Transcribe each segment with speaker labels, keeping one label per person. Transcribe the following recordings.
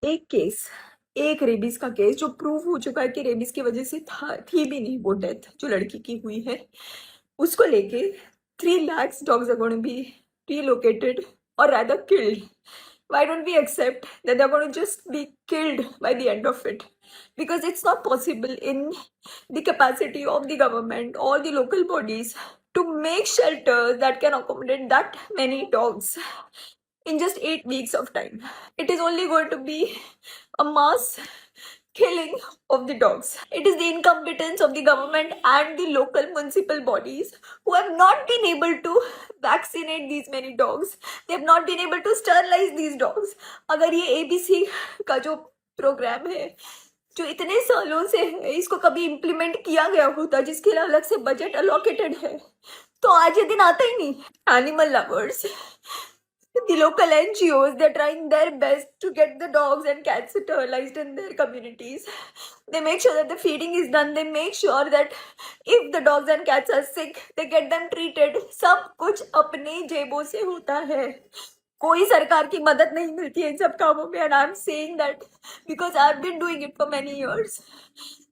Speaker 1: एक केस, एक रेबीज का केस जो प्रूव हो चुका है कि रेबीज की वजह से थी भी नहीं वो डेथ जो लड़की की हुई है, उसको लेके 3 lakhs dogs are going to be relocated or rather killed. Why don't we accept that they're going to just be killed by the end of it? Because it's not possible in the capacity of the government or the local bodies to make shelters that can accommodate that many dogs in just 8 weeks of time. It is only going to be a mass killing of the dogs. It is the incompetence of the government and the local municipal bodies who have not been able to vaccinate these many dogs. They have not been able to sterilize these dogs. अगर ये ABC का जो programme है जो इतने सालों से है इसको कभी इम्प्लीमेंट किया गया होता जिसके लिए अलग से बजट अलोकेटेड है तो आज ये दिन आता ही नहीं. Animal lovers, the local NGOs, they're trying their best to get the dogs and cats sterilized in their communities. They make sure that the feeding is done. They make sure that if the dogs and cats are sick, they get them treated. सब कुछ अपने जेबों से होता है. कोई सरकार की मदद नहीं मिलती है इन सब कामों में. And I'm saying that because I've been doing it for many years.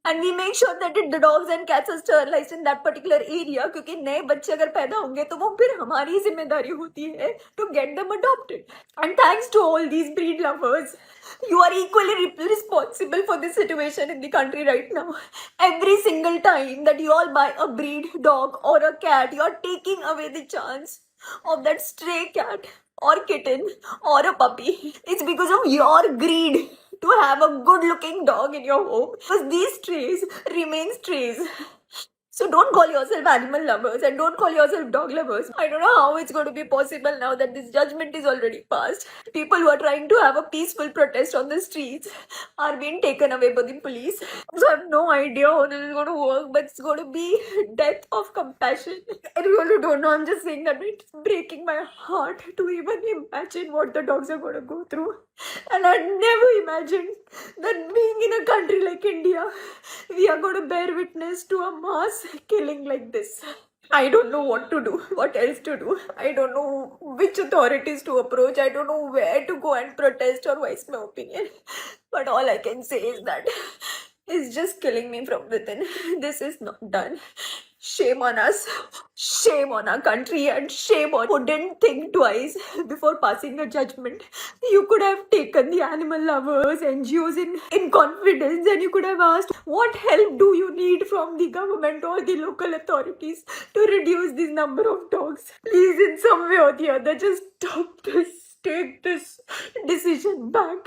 Speaker 1: And we make sure that the dogs and cats are sterilized in that particular area क्योंकि नए बच्चे अगर पैदा होंगे तो वो फिर हमारी जिम्मेदारी होती है to get them adopted. And thanks to all these breed lovers, you are equally responsible for this situation in the country right now. Every single time that you all buy a breed dog or a cat, you are taking away the chance of that stray cat or kitten or a puppy. It's because of your greed to have a good looking dog in your home because these strays remain strays. So don't call yourself animal lovers and don't call yourself dog lovers. I don't know how it's going to be possible now that this judgment is already passed. People who are trying to have a peaceful protest on the streets are being taken away by the police. So I have no idea how this is going to work, but it's going to be death of compassion. I really don't know. I'm just saying that it's breaking my heart to even imagine what the dogs are going to go through. And I never imagined that being in a country like India, we are going to bear witness to a mass killing like this. I don't know what to do, what else to do. I don't know which authorities to approach. I don't know where to go and protest or voice my opinion. But all I can say is that it's just killing me from within. This is not done. Shame on us, shame on our country, and shame on who didn't think twice before passing a judgment. You could have taken the animal lovers, NGOs in confidence, and you could have asked, what help do you need from the government or the local authorities to reduce this number of dogs? Please, in some way or the other, just stop this. Take this decision back.